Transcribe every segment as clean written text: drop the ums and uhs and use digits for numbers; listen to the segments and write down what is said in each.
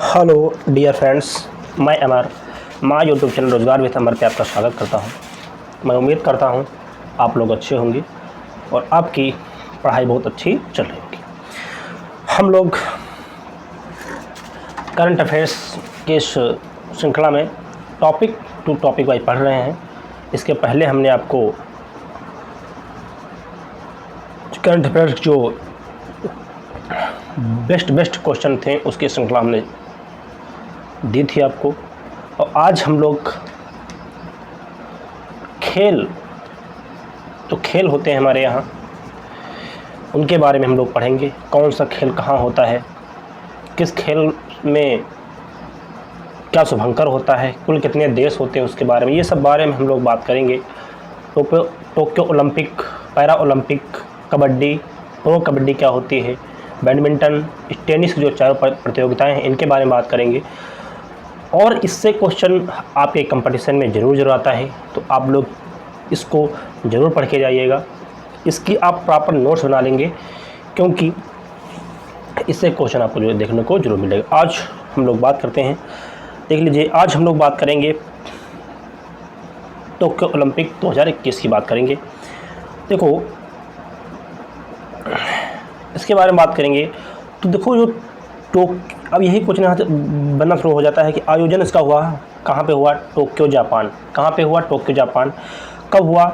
Hello dear friends, मैं अमर माँ YouTube channel रोज़गार विद अमर पे आपका स्वागत करता हूँ। मैं उम्मीद करता हूँ आप लोग अच्छे होंगे और आपकी पढ़ाई बहुत अच्छी चल रही होगी। हम लोग करंट अफेयर्स के इस श्रृंखला में टॉपिक टू टॉपिक वाइज पढ़ रहे हैं। इसके पहले हमने आपको करंट अफेयर्स जो बेस्ट क्वेश्चन थे उसकी श्रृंखला हमने दी थी आपको, और आज हम लोग खेल होते हैं हमारे यहाँ, उनके बारे में हम लोग पढ़ेंगे। कौन सा खेल कहाँ होता है, किस खेल में क्या शुभंकर होता है, कुल कितने देश होते हैं उसके बारे में, ये सब बारे में हम लोग बात करेंगे। Tokyo Olympic, para Olympic, kabaddi, pro kabaddi क्या होती है, बैडमिंटन, टेनिस की जो चारों प्रतियोगिताएं हैं इनके बारे में बात करेंगे। और इससे क्वेश्चन आपके कंपटीशन में ज़रूर आता है, तो आप लोग इसको ज़रूर पढ़ के जाइएगा। इसकी आप प्रॉपर नोट्स बना लेंगे, क्योंकि इससे क्वेश्चन आपको जो देखने को जरूर मिलेगा। आज हम लोग बात करते हैं, देख लीजिए, आज हम लोग बात करेंगे टोक्यो ओलंपिक 2021 की बात करेंगे। देखो, इसके बारे में बात करेंगे तो देखो, जो अब यही क्वेश्चन यहाँ से बनना शुरू हो जाता है कि आयोजन इसका हुआ कहाँ पे हुआ? Tokyo Japan. कहाँ पे हुआ? Tokyo Japan. कब हुआ?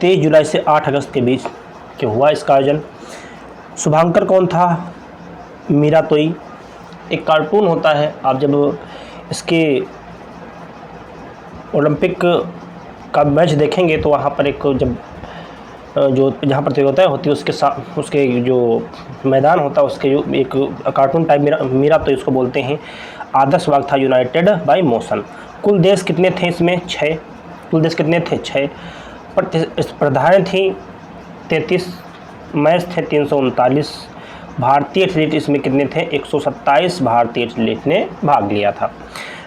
23 जुलाई से 8 अगस्त के बीच के हुआ इसका आयोजन। शुभांकर कौन था? मीरा तोई। एक कार्टून होता है, आप जब इसके ओलंपिक का मैच देखेंगे तो वहाँ पर एक जो जहाँ प्रतियोगिताएँ होती है उसके जो मैदान होता है उसके जो एक कार्टून टाइप मीरा तो इसको बोलते हैं। आदर्श वाक्य था यूनाइटेड बाय मोशन। कुल देश कितने थे इसमें? 6। कुल देश कितने थे? 6। प्रतिस्पर्धाएँ थी 33, मैच थे 339। भारतीय एथलीट इसमें कितने थे? 127 भारतीय एथलीट ने भाग लिया था।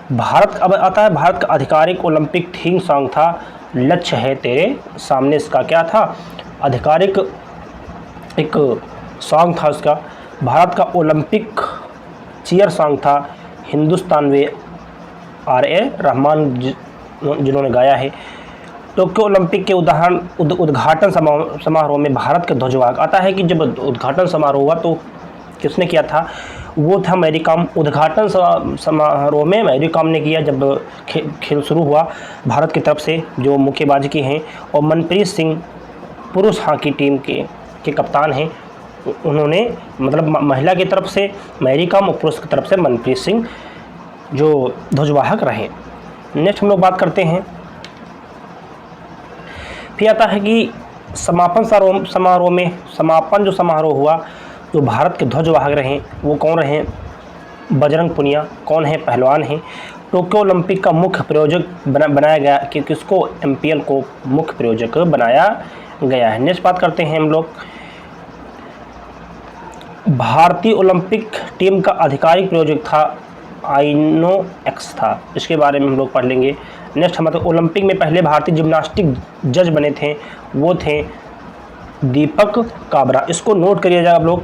भारत, अब आता है भारत का आधिकारिक ओलंपिक थीम सॉन्ग था लक्ष्य है तेरे सामने। इसका क्या था? आधिकारिक एक सॉन्ग था उसका। भारत का ओलंपिक चीयर सॉन्ग था हिंदुस्तान वे R.A. रहमान जिन्होंने गाया है। टोक्यो ओलंपिक के उद्घाटन समारोह में भारत के ध्वजवाहक, आता है कि जब उद्घाटन समारोह हुआ तो किसने किया था? वो था मैरी कॉम। उद्घाटन समारोह में मैरी कॉम ने किया जब खेल शुरू हुआ भारत की तरफ से, जो मुक्केबाजी की हैं। और मनप्रीत सिंह पुरुष हॉकी टीम के कप्तान हैं। उन्होंने, मतलब महिला की तरफ से मैरी कॉम और पुरुष की तरफ से मनप्रीत सिंह जो ध्वजवाहक रहे। नेक्स्ट हम लोग बात करते हैं, फिर आता है कि समापन समारोह हुआ, जो भारत के ध्वजवाहक रहे वो कौन रहे? बजरंग पुनिया। कौन है? पहलवान हैं। टोक्यो ओलंपिक का मुख्य प्रायोजक बनाया गया कि किसको? MPL को मुख्य प्रायोजक बनाया गया है। नेक्स्ट बात करते हैं हम लोग, भारतीय ओलंपिक टीम का आधिकारिक प्रायोजक था INOX था। इसके बारे में हम लोग पढ़ लेंगे। नेक्स्ट हमारे ओलंपिक में पहले भारतीय जिम्नास्टिक जज बने थे, वो थे दीपक काबरा। इसको नोट करिएगा आप लोग।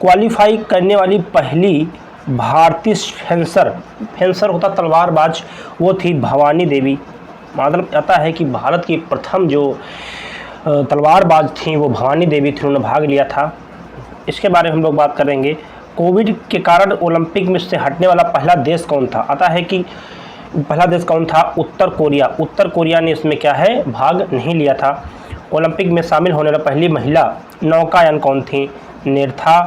क्वालिफाई करने वाली पहली भारतीय फेंसर होता तलवारबाज, वो थी भवानी देवी। मतलब आता है कि भारत की प्रथम जो तलवारबाज थी वो भवानी देवी थी, उन्होंने भाग लिया था। इसके बारे में हम लोग बात करेंगे। कोविड के कारण ओलंपिक में से हटने वाला पहला देश कौन था? आता है कि पहला देश कौन था? उत्तर कोरिया। उत्तर कोरिया ने इसमें क्या है? भाग नहीं लिया था। ओलंपिक में शामिल होने वाली पहली महिला नौकायान कौन थी? नेर्था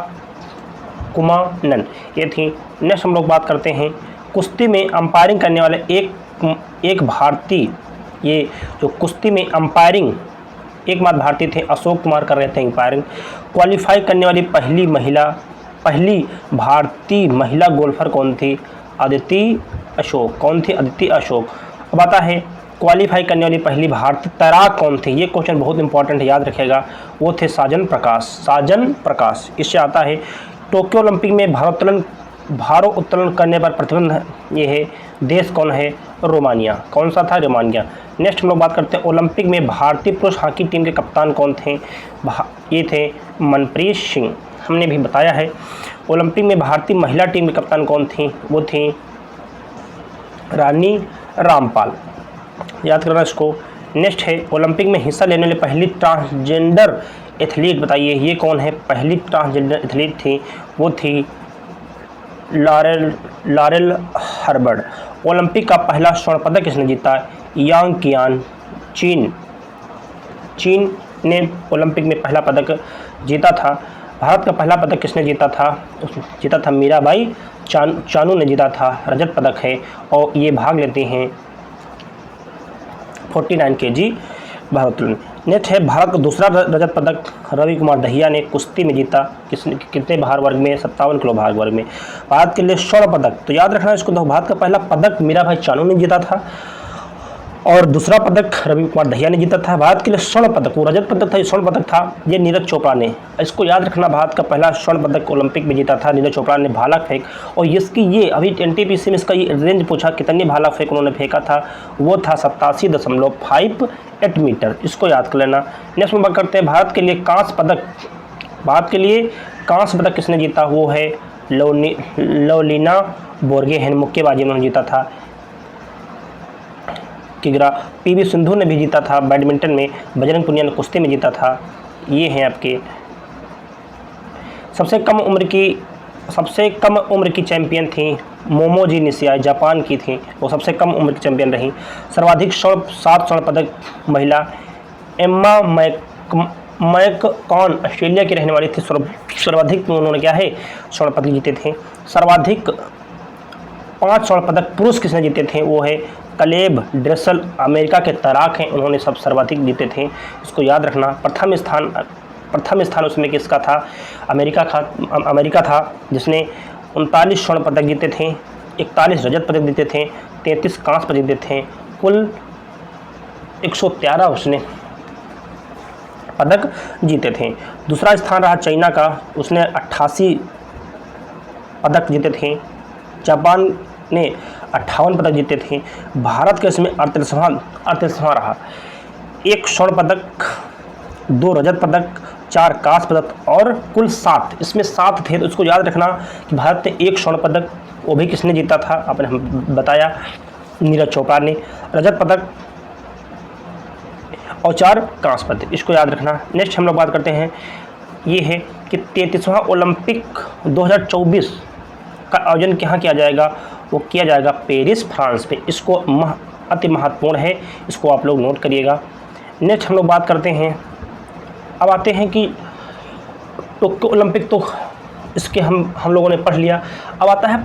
कुमानन, ये थी। नेक्स्ट हम लोग बात करते हैं, कुश्ती में अंपायरिंग करने वाले एक भारतीय, ये जो कुश्ती में अंपायरिंग एकमात्र भारतीय थे, अशोक कुमार कर रहे थे अंपायरिंग। क्वालिफाई करने वाली पहली भारतीय महिला गोल्फर कौन थी? अदिति अशोक। कौन थी? अदिति अशोक। अब आता है क्वालिफाई करने वाली पहली भारतीय तैराक कौन थी? ये क्वेश्चन बहुत इंपॉर्टेंट है, याद रखिएगा। वो थे साजन प्रकाश। इससे आता है टोक्यो ओलंपिक में भारोत्तोलन करने पर प्रतिबंध ये है, देश कौन है? रोमानिया। कौन सा था? रोमानिया। नेक्स्ट हम लोग बात करते हैं, ओलंपिक में भारतीय पुरुष हॉकी टीम के कप्तान कौन थे? ये थे मनप्रीत सिंह। हमने भी बताया है। ओलंपिक में भारतीय महिला टीम की कप्तान कौन थी? वो थी रानी रामपाल, याद करना इसको। नेक्स्ट है ओलंपिक में हिस्सा लेने वाली पहली ट्रांसजेंडर एथलीट बताइए, ये कौन है? पहली ट्रांसजेंडर एथलीट थी वो थी लॉरेल हर्बर्ड। ओलंपिक का पहला स्वर्ण पदक किसने जीता? यांग कियान, चीन ने ओलंपिक में पहला पदक जीता था। भारत का पहला पदक किसने जीता था? जीता था मीराबाई चानू ने जीता था, रजत पदक है और ये भाग लेते हैं 49 kg भारोत्तोलन। नेक्स्ट है भारत का दूसरा रजत पदक रवि कुमार दहिया ने कुश्ती में जीता, कितने भार वर्ग में? 57 किलो भार वर्ग में। भारत के लिए स्वर्ण पदक तो याद रखना इसको, तो भारत का पहला पदक मीराबाई चानू ने जीता था और दूसरा पदक रवि कुमार दहिया ने जीता था। भारत के लिए स्वर्ण पदक, वो रजत पदक था, ये स्वर्ण पदक था, ये नीरज चोपड़ा ने, इसको याद रखना। भारत का पहला स्वर्ण पदक ओलंपिक में जीता था नीरज चोपड़ा ने, भाला फेंक। और इसकी ये अभी एनटीपीसी में इसका ये रेंज पूछा कितनी भाला फेंक उन्होंने फेंका था, वो था 87.58 मीटर, इसको याद कर लेना। नेक्स्ट में बात करते हैं भारत के लिए कांस्य पदक। भारत के लिए कांस्य पदक किसने जीता? वो है लवलीना बोर्गोहेन, मुक्केबाजी में उन्होंने जीता था। किग्रा पीवी सिंधु ने भी जीता था बैडमिंटन में, बजरंग पुनिया ने कुश्ती में जीता था। ये हैं आपके सबसे कम उम्र की चैंपियन थी मोमोजी निशियाई, जापान की थी, वो सबसे कम उम्र की चैंपियन रही। सर्वाधिक 7 स्वर्ण पदक महिला एम्मा मैककॉन ऑस्ट्रेलिया की रहने वाली थी, सर्वाधिक उन्होंने क्या है स्वर्ण पदक जीते थे। सर्वाधिक 5 स्वर्ण पदक पुरुष किसने जीते थे? वो है कलेब ड्रेसल, अमेरिका के तैराक हैं, उन्होंने सब सर्वाधिक जीते थे, इसको याद रखना। प्रथम स्थान उसमें किसका था? अमेरिका था, जिसने 39 स्वर्ण पदक जीते थे, 41 रजत पदक जीते थे, 33 कांस्य पदक जीते थे, कुल 113 उसने पदक जीते थे। दूसरा स्थान रहा चाइना का, उसने 88 पदक जीते थे। जापान ने 58 पदक जीते थे। भारत के इसमें 38वां रहा, 1 स्वर्ण पदक, 2 रजत पदक, 4 कांस्य पदक और कुल 7, इसमें 7 थे, तो इसको याद रखना कि भारत ने 1 स्वर्ण पदक, वो भी किसने जीता था? आपने हम बताया नीरज चोपड़ा ने, रजत पदक और 4 कांस्य पदक, इसको याद रखना। नेक्स्ट हम लोग बात करते हैं, ये है कि 33वां ओलंपिक 2024 का आयोजन कहाँ किया जाएगा? वो किया जाएगा पेरिस, फ्रांस में। इसको अति महत्वपूर्ण है, इसको आप लोग नोट करिएगा। नेक्स्ट हम लोग बात करते हैं, अब आते हैं कि टोक्यो ओलंपिक, तो इसके हम लोगों ने पढ़ लिया। अब आता है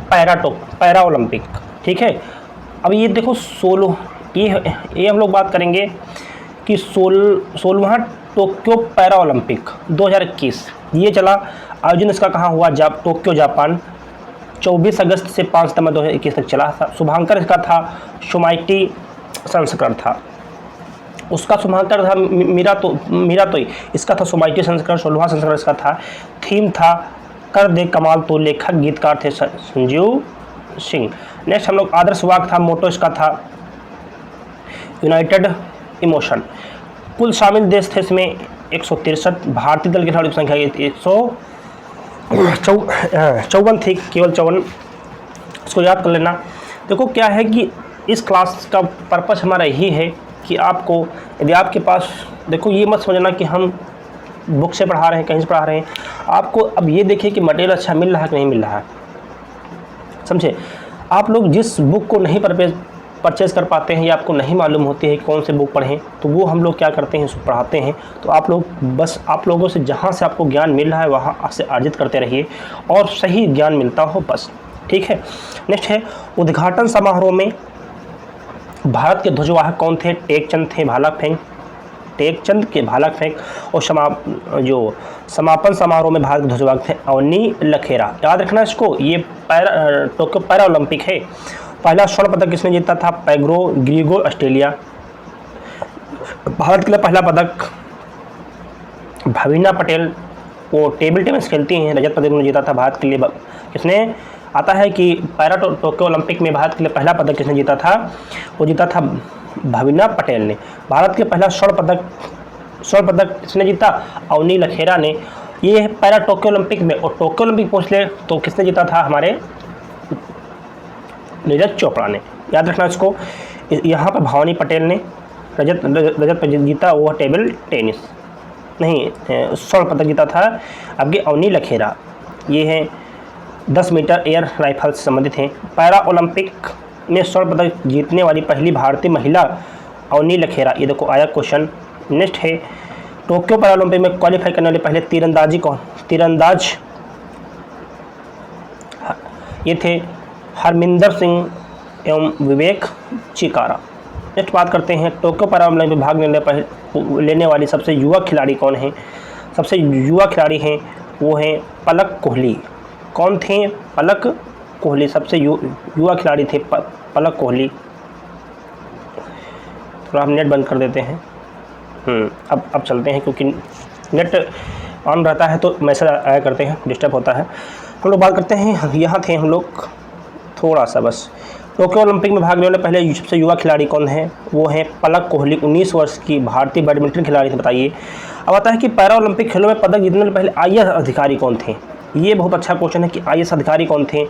पैरा ओलंपिक, ठीक है। अब ये देखो 16, ये हम लोग बात करेंगे कि 16वां टोक्यो पैरा ओलंपिक 2021 ये चला। आयोजन इसका कहाँ हुआ? टोक्यो जापान, 24 अगस्त से 5 सितंबर 2021 तक चला था। शुभांकर इसका था सोमाइटी संस्करण था, उसका शुभांकर था मीरातोई, इसका था सोमाइटी संस्करण, 16वां संस्करण इसका था। थीम था कर दे कमाल, तो लेखक गीतकार थे संजीव सिंह। नेक्स्ट हम लोग आदर्श वाक्य था, मोटो इसका था यूनाइटेड इमोशन। कुल शामिल देश थे इसमें 163, भारतीय दल की खिलाड़ियों की संख्या 154 थी, केवल 54, इसको याद कर लेना। देखो क्या है कि इस क्लास का पर्पस हमारा यही है कि आपको, यदि आपके पास, देखो ये मत समझना कि हम बुक से पढ़ा रहे हैं, कहीं से पढ़ा रहे हैं, आपको अब ये देखिए कि मटेरियल अच्छा मिल रहा है कि नहीं मिल रहा है, समझे। आप लोग जिस बुक को नहीं परचेज़ कर पाते हैं या आपको नहीं मालूम होती है कौन से बुक पढ़ें, तो वो हम लोग क्या करते हैं, उसको पढ़ाते हैं। तो आप लोग बस आप लोगों से जहाँ से आपको ज्ञान मिल रहा है वहाँ से अर्जित करते रहिए और सही ज्ञान मिलता हो बस, ठीक है। नेक्स्ट है उद्घाटन समारोह में भारत के ध्वजवाहक कौन थे? टेकचंद थे, टेकचंद के भाला फेंक। और समापन समारोह में भारत के ध्वजवाहक थे अवनी लखेरा। याद रखना इसको, ये टोक्यो पैरा ओलंपिक है। पहला स्वर्ण पदक किसने जीता था? पैग्रो ग्रीगो, ऑस्ट्रेलिया। भारत के लिए पहला पदक भवीना पटेल, वो टेबल टेनिस खेलती हैं, रजत पदक उन्होंने जीता था। भारत के लिए किसने आता है कि पैरा टोक्यो ओलंपिक में भारत के लिए पहला पदक किसने जीता था? वो जीता था भवीना पटेल ने। भारत के पहला स्वर्ण पदक किसने जीता? अवनी लखेरा ने। ये है पैरा टोक्यो ओलंपिक में। और टोक्यो ओलंपिक पूछ ले तो किसने जीता था, हमारे नीरज चोपड़ा ने, याद रखना इसको। यहाँ पर भवानी पटेल ने रजत जीता, वो टेबल टेनिस नहीं, स्वर्ण पदक जीता था आपके अवनी लखेरा। ये है 10 मीटर एयर राइफल से संबंधित हैं। पैरा ओलंपिक में स्वर्ण पदक जीतने वाली पहली भारतीय महिला अवनी लखेरा, ये देखो आया क्वेश्चन। नेक्स्ट है टोक्यो पैरालंपिक में क्वालिफाई करने वाले पहले तीरंदाज ये थे हरमिंदर सिंह एवं विवेक चिकारा। नेक्स्ट बात करते हैं टोक्यो पैरालंपिक में भाग लेने वाली सबसे युवा खिलाड़ी कौन है। सबसे युवा खिलाड़ी हैं वो हैं पलक कोहली। कौन थे, पलक कोहली सबसे युवा खिलाड़ी थे पलक कोहली। थोड़ा हम नेट बंद कर देते हैं। अब चलते हैं, क्योंकि नेट ऑन रहता है तो मैसेज आया करते हैं, डिस्टर्ब होता है। हम लोग बात करते हैं, यहाँ थे हम लोग थोड़ा सा बस। टोक्यो ओलंपिक में भाग लेने वाले पहले सबसे युवा खिलाड़ी कौन है, वो है पलक कोहली, 19 वर्ष की भारतीय बैडमिंटन खिलाड़ी थे। बताइए। अब आता है कि पैरा ओलंपिक खेलों में पदक जीतने वाले पहले आईएएस अधिकारी कौन थे। ये बहुत अच्छा क्वेश्चन है कि आईएएस अधिकारी कौन थे।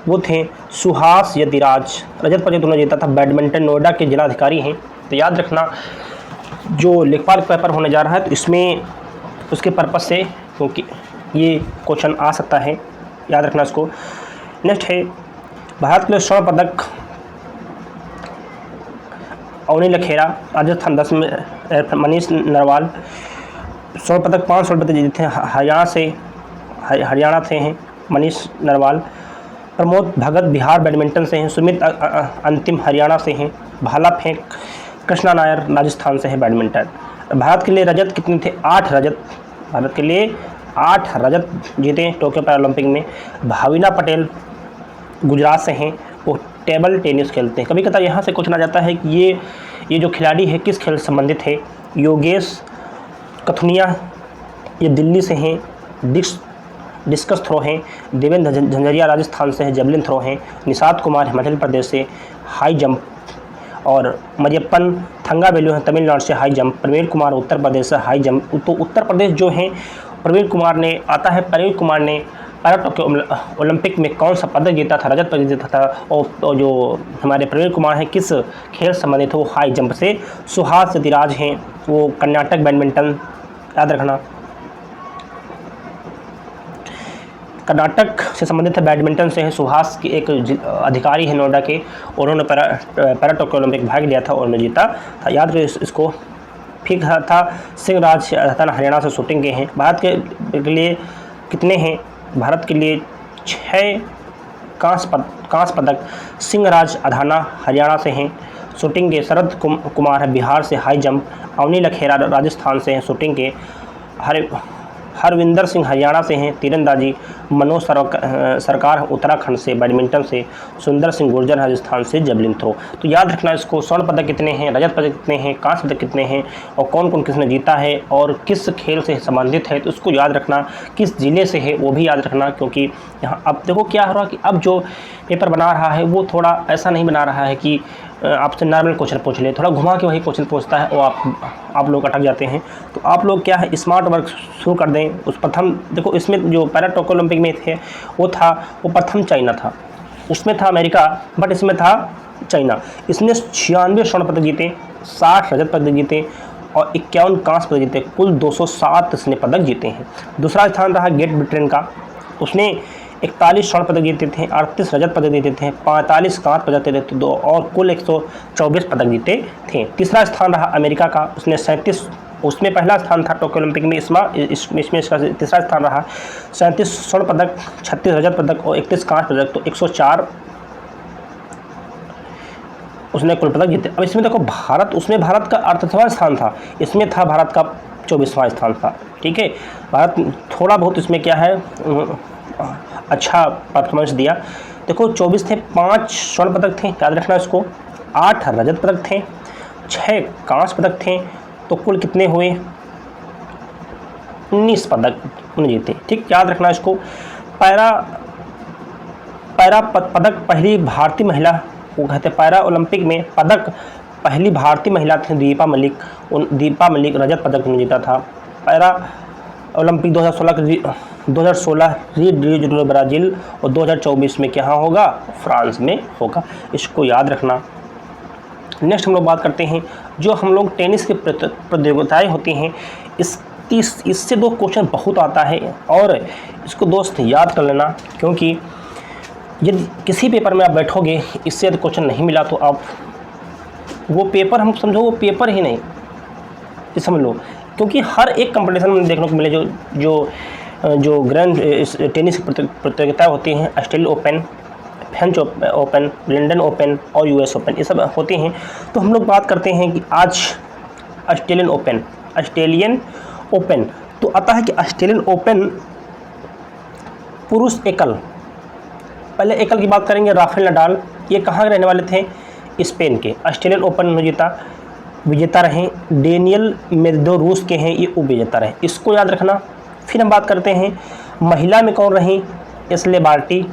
वो थे सुहास यतिराज। रजत पदक उन्होंने जीता था, बैडमिंटन नोएडा के जिला अधिकारी हैं। तो याद रखना जो लेखपाल पेपर होने जा रहा है तो इसमें उसके पर्पज से, क्योंकि ये क्वेश्चन आ सकता है, याद रखना इसको। नेक्स्ट है भारत के लिए स्वर्ण पदक अवनी लखेरा, राजस्थान 10 में मनीष नरवाल। स्वर्ण पदक 5 स्वर्ण पदक जीते हैं हरियाणा से हैं मनीष नरवाल। प्रमोद भगत बिहार बैडमिंटन से हैं। सुमित अंतिम हरियाणा से हैं। भाला फेंक कृष्णा नायर राजस्थान से है बैडमिंटन। भारत के लिए रजत कितने थे, 8 रजत। भारत के लिए 8 रजत जीते टोक्यो पैरालंपिक में। भाविना पटेल गुजरात से हैं, वो टेबल टेनिस खेलते हैं। कभी कभार यहाँ से क्वेश्चन आ जाता है कि ये जो खिलाड़ी है किस खेल से संबंधित है। योगेश कथुनिया ये दिल्ली से हैं, डिस्कस थ्रो हैं। देवेंद्र झंझरिया राजस्थान से हैं, जेवलिन थ्रो हैं। निषाद कुमार हिमाचल प्रदेश से हाई जंप, और मरियप्पन थंगावेलु हैं तमिलनाडु से हाई जंप। प्रवीण कुमार उत्तर प्रदेश से हाई जंप। तो उत्तर प्रदेश जो हैं प्रवीण कुमार ने आता है। प्रवीण कुमार ने पैरा टोक्यो ओलंपिक में कौन सा पदक जीता था, रजत पदक जीता था। और जो हमारे प्रवीण कुमार हैं किस खेल संबंधित है, वो हाई जंप से। सुहास यतिराज हैं, वो कर्नाटक बैडमिंटन, याद रखना कर्नाटक से संबंधित है, बैडमिंटन से है। सुहास की एक अधिकारी है नोएडा के, उन्होंने पैरा टोक्यो ओलंपिक भाग लिया था और उन्होंने जीता था, याद रखिए इसको। फिर था सिंह राज राजस्थान हरियाणा से शूटिंग के हैं। भारत के लिए कितने हैं, भारत के लिए 6 कांस्य पदक। सिंह राज अधाना हरियाणा से हैं शूटिंग के। शरद कुमार है बिहार से हाई जंप। अवनी लखेरा राजस्थान से हैं शूटिंग के। हरविंदर सिंह हरियाणा से हैं तीरंदाजी। मनोज सरकार उत्तराखंड से बैडमिंटन से। सुंदर सिंह गुर्जर राजस्थान से जेवलिन थ्रो। तो याद रखना इसको, स्वर्ण पदक कितने हैं, रजत पदक कितने हैं, कांस्य पदक कितने हैं, और कौन कौन किसने जीता है और किस खेल से संबंधित है, तो उसको याद रखना। किस जिले से है वो भी याद रखना, क्योंकि यहाँ अब देखो क्या हो रहा है कि अब जो पेपर बना रहा है वो थोड़ा ऐसा नहीं बना रहा है कि आपसे नॉर्मल क्वेश्चन पूछ ले, थोड़ा घुमा के वही क्वेश्चन पूछता है और आप लोग अटक जाते हैं। तो आप लोग क्या है स्मार्ट वर्क शुरू कर दें। उस प्रथम देखो इसमें जो पैरा टोक्यो ओलंपिक में थे वो प्रथम चाइना था, उसमें था अमेरिका, बट इसमें था चाइना। इसने 96 स्वर्ण पदक जीते, 60 रजत पदक जीते और 51 कांस्य पदक जीते, कुल 207 इसने पदक जीते हैं। दूसरा स्थान रहा ग्रेट ब्रिटेन का, उसने 41 स्वर्ण पदक जीते थे, 38 रजत पदक जीते थे, 45 कांस्य पदक जीते थे, और कुल 124 पदक जीते थे। तीसरा स्थान रहा अमेरिका का, उसने 37, उसमें पहला स्थान था टोक्यो ओलंपिक में, इसमें इसका तीसरा स्थान रहा। 37 स्वर्ण पदक, 36 रजत पदक और 31 कांस्य पदक, तो 104 उसने कुल पदक जीते। अब इसमें देखो भारत, उसमें भारत का 38वां स्थान था, इसमें था भारत का 24वां स्थान था। ठीक है, भारत थोड़ा बहुत इसमें क्या है अच्छा परफॉर्मेंस दिया। देखो 24 थे, 5 स्वर्ण पदक थे, याद रखना इसको, 8 रजत पदक थे, 6 कांस्य पदक थे, तो कुल कितने हुए 19 पदक उन्हें जीते। ठीक, याद रखना इसको। पैरा पदक पहली भारतीय महिला, वो कहते हैं पैरा ओलंपिक में पदक पहली भारतीय महिला थी दीपा मलिक रजत पदक उन्होंने जीता था। पैरा ओलंपिक 2016 री जो ब्राज़ील और 2024 में क्या होगा, फ्रांस में होगा। इसको याद रखना। नेक्स्ट हम लोग बात करते हैं जो हम लोग टेनिस की प्रतियोगिताएँ होती हैं, इससे 2 क्वेश्चन बहुत आता है और इसको दोस्त याद कर लेना, क्योंकि यदि किसी पेपर में आप बैठोगे इससे यदि क्वेश्चन नहीं मिला तो आप वो पेपर, हम समझो वो पेपर ही नहीं, ये समझ लो। क्योंकि हर एक कंपटीशन में देखने को मिले जो ग्रैंड टेनिस प्रतियोगिताएँ होती हैं, Australian open, French open, London open और यूएस ओपन, ये सब होती हैं। तो हम लोग बात करते हैं कि आज ऑस्ट्रेलियन ओपन तो आता है कि ऑस्ट्रेलियन ओपन पुरुष एकल, पहले एकल की बात करेंगे। राफेल नडाल, ये कहाँ के रहने वाले थे, स्पेन के। ऑस्ट्रेलियन ओपन विजेता रहे। डेनियल मेदवेदेव रूस के हैं, ये उपविजेता रहे, इसको याद रखना। फिर हम बात करते हैं महिला में कौन रही, एशले बार्टी,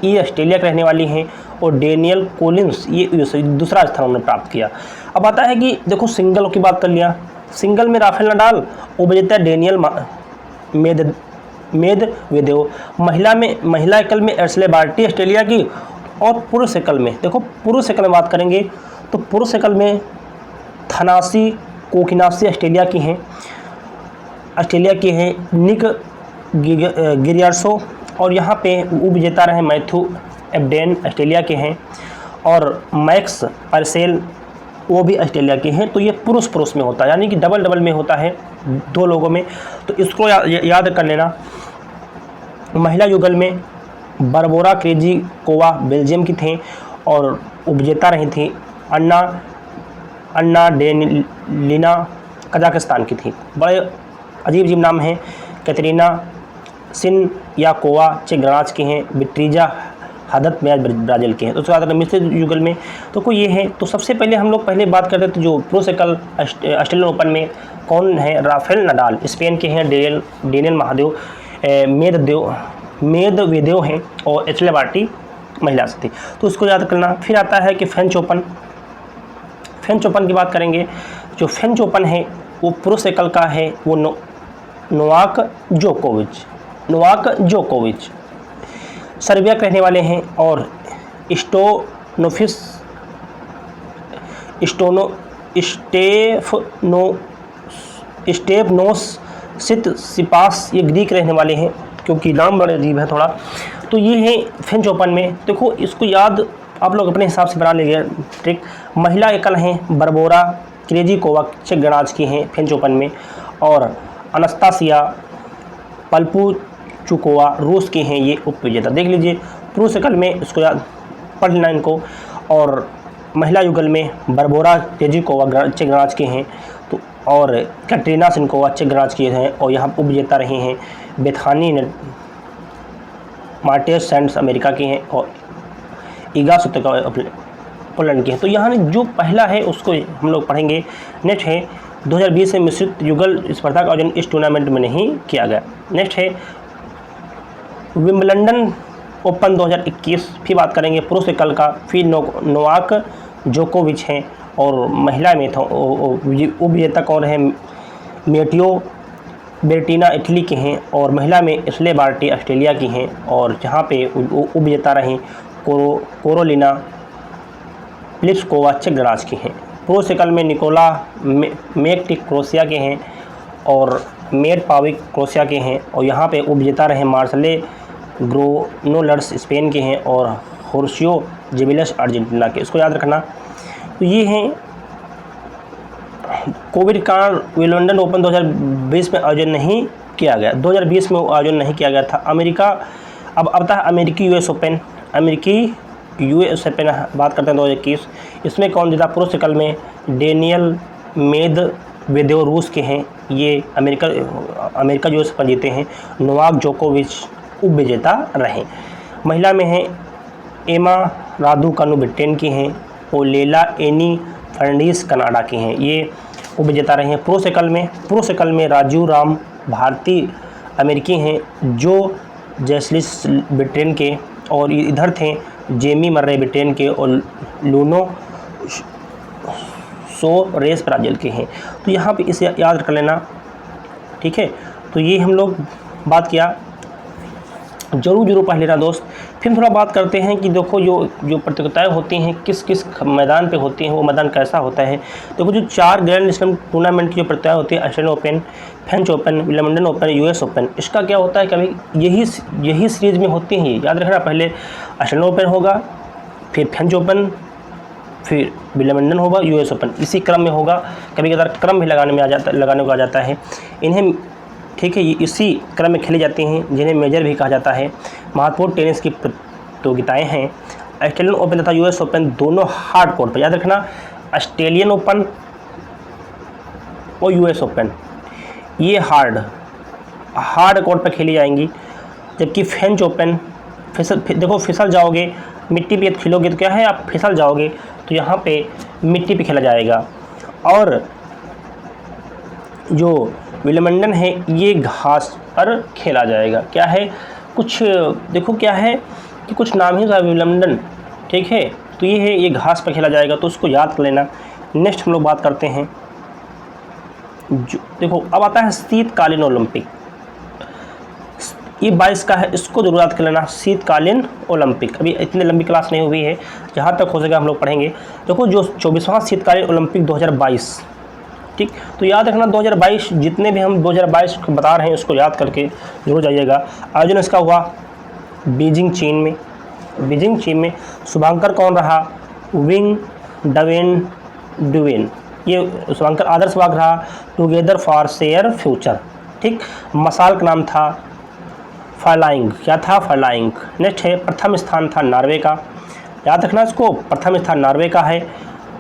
ये ऑस्ट्रेलिया के रहने वाली हैं, और डेनियल कोलिंस ये दूसरा स्थान उन्होंने प्राप्त किया। अब आता है कि देखो सिंगल की बात कर लिया, सिंगल में राफेल नडाल, उपविजेता डेनियल मेदवेदेव। महिला एकल में एशले बार्टी ऑस्ट्रेलिया की, और पुरुष एकल में देखो, पुरुष एकल में बात करेंगे तो पुरुष एकल में थनासी कोकिनासी ऑस्ट्रेलिया की हैं, निक गिरियर्सो, और यहाँ पे उपविजेता रहे मैथ्यू एबडेन ऑस्ट्रेलिया के हैं, और मैक्स परसेल वो भी ऑस्ट्रेलिया के हैं। तो ये पुरुष में होता है, यानी कि डबल में होता है 2 लोगों में, तो इसको याद कर लेना। महिला युगल में बारबोरा क्रेजिकोवा बेल्जियम की थी और उपविजेता रही थी। अन्ना डेनिलिना कजाकिस्तान की थी। बड़े अजीब नाम हैं। कैटरीना सिनयाकोवा चेक गणराज्य की हैं। बिट्रीजा हादत मैच ब्राज़ील के हैं। तो उसके बाद मिश्रित युगल में तो कोई ये है। तो सबसे पहले हम लोग बात करते थे जो पुरुष एकल ऑस्ट्रेलियन ओपन में कौन है, राफेल नडाल स्पेन के हैं, डेनियल मेदवेदेव हैं, और एशले बार्टी महिला से थी। तो उसको याद करना। फिर आता है कि फ्रेंच ओपन की बात करेंगे। जो फ्रेंच ओपन है वो पुरुष एकल का है, वो नोवाक जोकोविच सर्बिया के रहने वाले हैं, और स्टेफनोस सिपास ये ग्रीक रहने वाले हैं, क्योंकि नाम बड़े अजीब है थोड़ा। तो ये है फ्रेंच ओपन में। देखो इसको याद आप लोग अपने हिसाब से बना लीजिए ट्रिक। महिला एकल हैं बारबोरा क्रेजिकोवा चेक गणराज्य की हैं फ्रेंच ओपन में, और अनस्तासिया पल्पुचुकोवा रूस के हैं, ये उपविजेता। देख लीजिए पुरुष एकल में इसको याद पढ़ लेना इनको, और महिला युगल में बारबोरा क्रेजिकोवा चेक गणराज्य के हैं, तो और कैटरीना सिनकोवा चेक गणराज्य की हैं, और यहाँ उपविजेता रहे हैं। बेथानी मार्टेस सैंड्स अमेरिका की हैं, और ईगा स्वितेका पोलैंड की हैं। तो यहाँ जो पहला है उसको हम लोग पढ़ेंगे। नेक्स्ट है 2020 में मिश्रित युगल स्पर्धा का आयोजन इस टूर्नामेंट में नहीं किया गया। नेक्स्ट है विंबलडन ओपन 2021 फिर बात करेंगे पुरुष एकल का। फिर नोवाक जोकोविच हैं, और महिला में उपविजेता कौन है, मेटियो बेर्टीना इटली के हैं, और महिला में एशले बार्टी ऑस्ट्रेलिया की हैं, और जहाँ पे उपविजेता रहीं कोरोलिना प्लिस्कोवा चेक गणराज्य की हैं। पुरुष एकल में निकोला मेकटिक क्रोएशिया के हैं, और मेड पाविक क्रोएशिया के हैं, और यहाँ पे उपविजेता रहे मार्सेले ग्रोनोलर्स स्पेन के हैं, और होर्सियो जिबिलस अर्जेंटीना के। इसको याद रखना। तो ये हैं कोविड के कारण विंबलडन ओपन 2020 में आयोजन नहीं किया गया। 2020 में आयोजन नहीं किया गया था। अमेरिका अब था अमेरिकी यूएस ओपन बात करते हैं 2021। इसमें कौन जीता, पुरुष एकल में डेनियल मेदवेदेव रूस के हैं, ये अमेरिका यूएस ओपन जीते हैं। नोवाक जोकोविच उपविजेता रहे। महिला में हैं एमा रादुकानु ब्रिटेन की हैं, और लेला एनी फर्नांडीज कनाडा की हैं, ये उपविजेता रहे हैं। पुरुष एकल में राजीव राम भारतीय अमेरिकी हैं, जो जैसलिस ब्रिटेन के, और इधर थे जेमी मर्रे ब्रिटेन के, और लूनो सोरेस ब्राज़ील के हैं। तो यहाँ पे इसे याद कर लेना, ठीक है। तो ये हम लोग बात किया, ज़रूर पढ़ लेना दोस्त। फिर थोड़ा बात करते हैं कि देखो जो प्रतियोगिताएं होती हैं किस किस मैदान पे होती हैं, वो मैदान कैसा होता है। देखो जो 4 ग्रैंड स्लैम टूर्नामेंट की जो प्रतियोगिताएं होती है, Australian open, French open, Wimbledon open, US open, इसका क्या होता है कभी यही सीरीज़ में होती हैं। याद रखना, पहले ऑस्ट्रेलियन ओपन होगा, फिर फ्रेंच ओपन, फिर विंबलडन होगा, यूएस ओपन, इसी क्रम में होगा। कभी कभार क्रम भी लगाने को आ जाता है इन्हें, ठीक है। ये इसी क्रम में खेली जाती हैं जिन्हें मेजर भी कहा जाता है। महत्वपूर्ण टेनिस की प्रतियोगिताएं हैं। ऑस्ट्रेलियन ओपन तथा यूएस ओपन दोनों हार्ड कोर्ट पर, याद रखना, ऑस्ट्रेलियन ओपन और यूएस ओपन ये हार्ड कोर्ट पर खेली जाएंगी, जबकि फ्रेंच ओपन फिसल जाओगे, मिट्टी पे खेलोगे तो क्या है, आप फिसल जाओगे, तो यहाँ पे मिट्टी पे खेला जाएगा। और जो विंबलडन है ये घास पर खेला जाएगा। क्या है, कुछ देखो क्या है कि कुछ नाम ही था विंबलडन, ठीक है, तो ये है, ये घास पर खेला जाएगा, तो उसको याद कर लेना। नेक्स्ट हम लोग बात करते हैं, देखो अब आता है शीतकालीन ओलंपिक। ये 22 का है, इसको जरूर याद कर लेना, शीतकालीन ओलंपिक। अभी इतनी लंबी क्लास नहीं हुई है, जहाँ तक हो सकेगा हम लोग पढ़ेंगे। देखो जो 24वां शीतकालीन ओलंपिक 2022, ठीक, तो याद रखना 2022, जितने भी हम 2022 को बता रहे हैं उसको याद करके जरूर जाइएगा। आयोजन इसका हुआ बीजिंग चीन में। शुभांकर कौन रहा, विंग डवेन, ये शुभांकर आदर्श वाक्य रहा, टुगेदर फॉर शेयर फ्यूचर, ठीक। मसाल का नाम था फालाइंग, क्या था, फालाइंग। नेक्स्ट है, प्रथम स्थान था नॉर्वे का, याद रखना इसको, प्रथम स्थान नॉर्वे का है,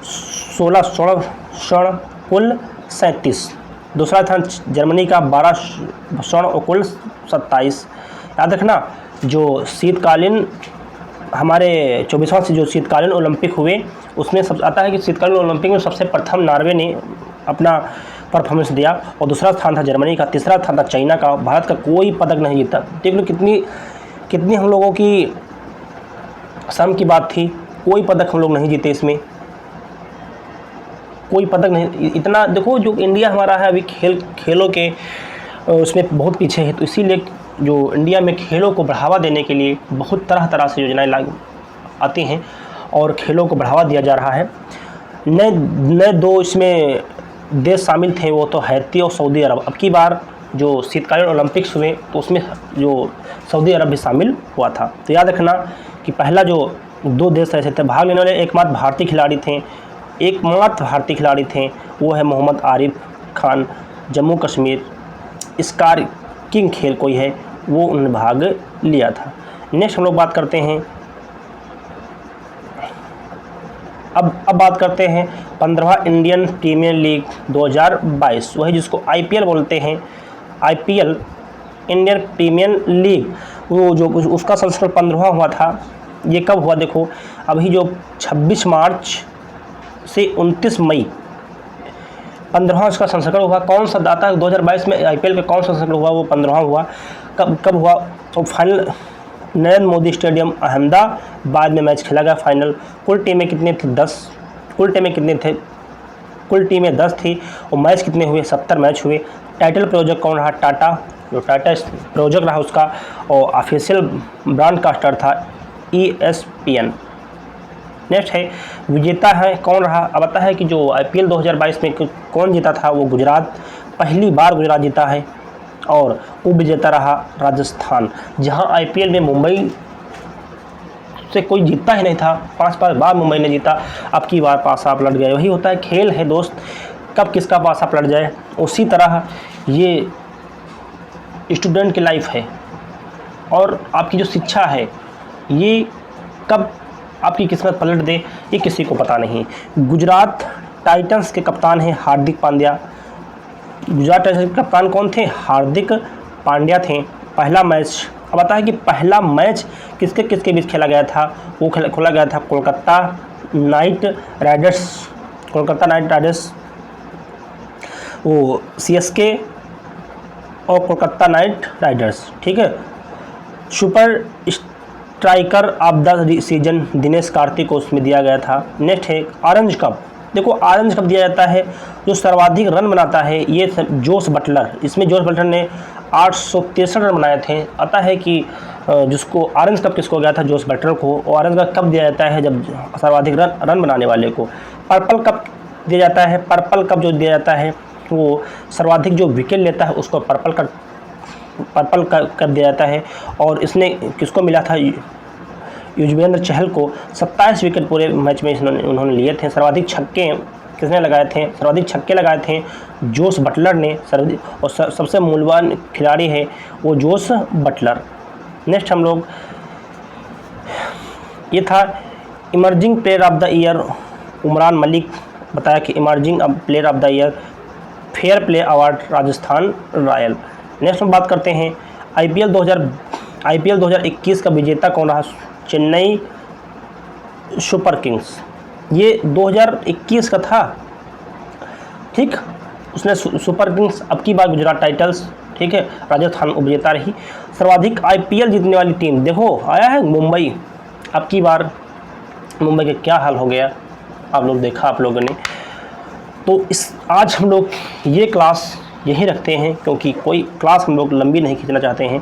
16 स्वर्ण कुल 37। दूसरा स्थान जर्मनी का, 12 स्वर्ण और कुल 27। याद रखना, जो शीतकालीन हमारे 24वां से जो शीतकालीन ओलंपिक हुए उसमें सब आता है कि शीतकालीन ओलंपिक में सबसे प्रथम नॉर्वे ने अपना परफॉर्मेंस दिया, और दूसरा स्थान था जर्मनी का, तीसरा स्थान था चाइना का। भारत का कोई पदक नहीं जीता। देख लो कितनी हम लोगों की शर्म की बात थी, कोई पदक हम लोग नहीं जीते, इसमें कोई पदक नहीं। इतना देखो, जो इंडिया हमारा है अभी खेलों के उसमें बहुत पीछे है, तो इसीलिए जो इंडिया में खेलों को बढ़ावा देने के लिए बहुत तरह से योजनाएं लागू आती हैं और खेलों को बढ़ावा दिया जा रहा है। नए 2 इसमें देश शामिल थे, वो तो हैती और सऊदी अरब। अब की बार जो शीतकालीन ओलंपिक्स हुए तो उसमें जो सऊदी अरब भी शामिल हुआ था। तो याद रखना कि पहला जो 2 देश ऐसे थे भाग लेने वाले, एकमात्र भारतीय खिलाड़ी थे, वो है मोहम्मद आरिफ खान। जम्मू कश्मीर स्कार किंग खेल कोई है, वो उन्होंने भाग लिया था। नेक्स्ट हम लोग बात करते हैं, अब बात करते हैं 15वां इंडियन प्रीमियर लीग 2022, वही जिसको आईपीएल बोलते हैं। आईपीएल इंडियन प्रीमियर लीग, वो जो उसका संस्करण 15वां हुआ था। ये कब हुआ, देखो अभी जो 26 मार्च से 29 मई 15वां उसका संस्करण हुआ। कौन सा दाता है 2022 में आईपीएल का कौन सा संस्करण हुआ, वो 15वां हुआ। कब हुआ, तो फाइनल नरेंद्र मोदी स्टेडियम अहमदाबाद में मैच खेला गया फाइनल। कुल टीमें कितने थे, 10। कुल टीमें 10 थी और मैच कितने हुए, 70 मैच हुए। टाइटल प्रोजेक्ट कौन रहा, टाटा, जो टाटा प्रोजेक्ट रहा उसका, और ऑफिशियल ब्रॉडकास्टर था ESPN। नेक्स्ट है विजेता है कौन रहा। अब आता है कि जो आईपीएल 2022 में कौन जीता था, वो गुजरात, पहली बार गुजरात जीता है। और उपविजेता रहा राजस्थान, जहां आईपीएल में मुंबई से कोई जीतता ही नहीं था, 5 बार मुंबई ने जीता। अब की बार पासा पलट गया। वही होता है, खेल है दोस्त, कब किसका पासा पलट जाए। उसी तरह ये स्टूडेंट की लाइफ है और आपकी जो शिक्षा है, ये कब आपकी किस्मत पलट दे ये किसी को पता नहीं। गुजरात टाइटंस के कप्तान हैं हार्दिक पांड्या। गुजरात टाइटंस के कप्तान कौन थे, हार्दिक पांड्या थे। पहला मैच, अब आता है कि पहला मैच किसके बीच खेला गया था, वो खेला गया था कोलकाता नाइट राइडर्स, वो CSK और कोलकाता नाइट राइडर्स, ठीक है। Super striker of the season Dinesh Karthik को उसमें दिया गया था। नेक्स्ट है ऑरेंज कप। देखो ऑरेंज कप दिया जाता है जो सर्वाधिक रन बनाता है, ये जोस बटलर। इसमें जोस बटलर ने 863 रन बनाए थे। आता है कि जिसको ऑरेंज कप किसको गया था, जोस बटलर को। ऑरेंज का कप दिया जाता है जब सर्वाधिक रन बनाने वाले को। पर्पल कप दिया जाता है। पर्पल कप जो दिया जाता है वो सर्वाधिक जो विकेट लेता है उसको पर्पल कप दिया जाता है। और इसने किसको मिला था, युजवेंद्र चहल को। 27 विकेट पूरे मैच में उन्होंने लिए थे। सर्वाधिक छक्के किसने लगाए थे, सर्वाधिक छक्के लगाए थे जोस बटलर ने। और सबसे मूल्यवान खिलाड़ी है वो जोस बटलर। नेक्स्ट हम लोग, ये था emerging player of the year. Umran Malik बताया कि emerging player of the year, fair play award Rajasthan royal. Next हम बात करते हैं आईपीएल 2021 का विजेता कौन रहा, चेन्नई सुपर किंग्स। ये 2021 का था, ठीक। उसने सुपर किंग्स अब की बार गुजरात टाइटल्स, ठीक है, राजस्थान उपविजेता रही। सर्वाधिक आईपीएल जीतने वाली टीम देखो आया है मुंबई। अब की बार मुंबई का क्या हाल हो गया आप लोग देखा आप लोगों ने। तो आज हम लोग ये क्लास यहीं रखते हैं, क्योंकि कोई क्लास हम लोग लंबी नहीं खींचना चाहते हैं,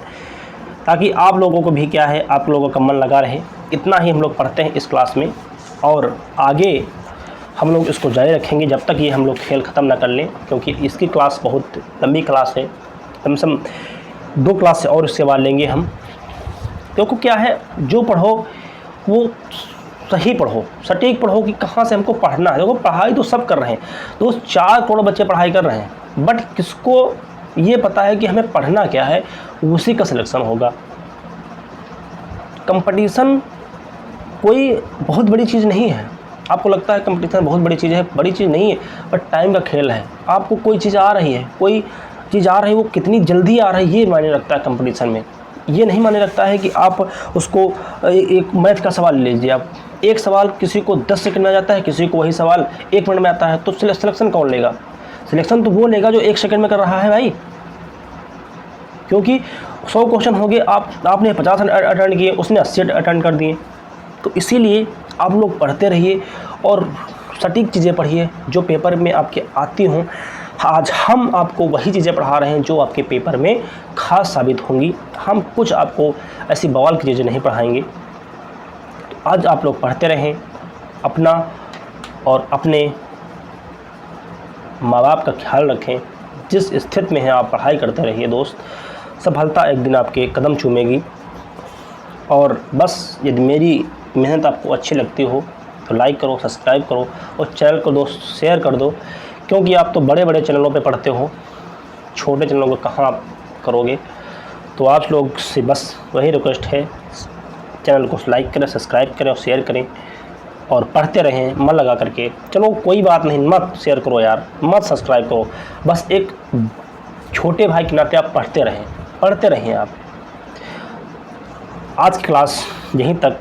ताकि आप लोगों को भी क्या है, आप लोगों का मन लगा रहे। इतना ही हम लोग पढ़ते हैं इस क्लास में, और आगे हम लोग इसको जारी रखेंगे जब तक ये हम लोग खेल ख़त्म ना कर लें, क्योंकि इसकी क्लास बहुत लंबी क्लास है। कम से कम 2 क्लास और इसके बाद लेंगे हम। क्योंकि क्या है, जो पढ़ो वो सही पढ़ो, सटीक पढ़ो कि कहाँ से हमको पढ़ना है। देखो पढ़ाई तो सब कर रहे हैं, तो 4 करोड़ बच्चे पढ़ाई कर रहे हैं, बट किसको ये पता है कि हमें पढ़ना क्या है, उसी का सिलेक्शन होगा। कंपटीशन कोई बहुत बड़ी चीज़ नहीं है। आपको लगता है कंपटीशन बहुत बड़ी चीज़ है, बड़ी चीज़ नहीं है, बट टाइम का खेल है। आपको कोई चीज़ आ रही है, कोई चीज़ आ रही है, वो कितनी जल्दी आ रही है ये मायने रखता है कंपटीशन में। ये नहीं माने रखता है कि आप उसको एक मैथ का सवाल ले लीजिए, आप एक सवाल किसी को 10 सेकंड में आ जाता है, किसी को वही सवाल 1 मिनट में आता है, तो सिलेक्शन कौन लेगा? सिलेक्शन तो वो लेगा जो 1 सेकंड में कर रहा है भाई। क्योंकि 100 क्वेश्चन हो गए, आपने 50 अटेंड किए, उसने 80 अटेंड कर दिए। तो इसीलिए आप लोग पढ़ते रहिए और सटीक चीज़ें पढ़िए जो पेपर में आपके आती हों। आज हम आपको वही चीज़ें पढ़ा रहे हैं जो आपके पेपर में खास साबित होंगी। हम कुछ आपको ऐसी बवाल की चीज़ें नहीं पढ़ाएंगे। तो आज आप लोग पढ़ते रहें, अपना और अपने माँ बाप का ख्याल रखें। जिस स्थिति में हैं आप पढ़ाई करते रहिए दोस्त, सफलता एक दिन आपके कदम चूमेगी। और बस यदि मेरी मेहनत आपको अच्छी लगती हो तो लाइक करो, सब्सक्राइब करो और चैनल को दोस्त शेयर कर दो, क्योंकि आप तो बड़े बड़े चैनलों पे पढ़ते हो, छोटे चैनलों को कहाँ आप करोगे। तो आप लोग से बस वही रिक्वेस्ट है, चैनल को लाइक करें, सब्सक्राइब करें और शेयर करें और पढ़ते रहें मन लगा करके। चलो कोई बात नहीं, मत शेयर करो यार, मत सब्सक्राइब करो, बस एक छोटे भाई के नाते आप पढ़ते रहें आप। आज की क्लास यहीं तक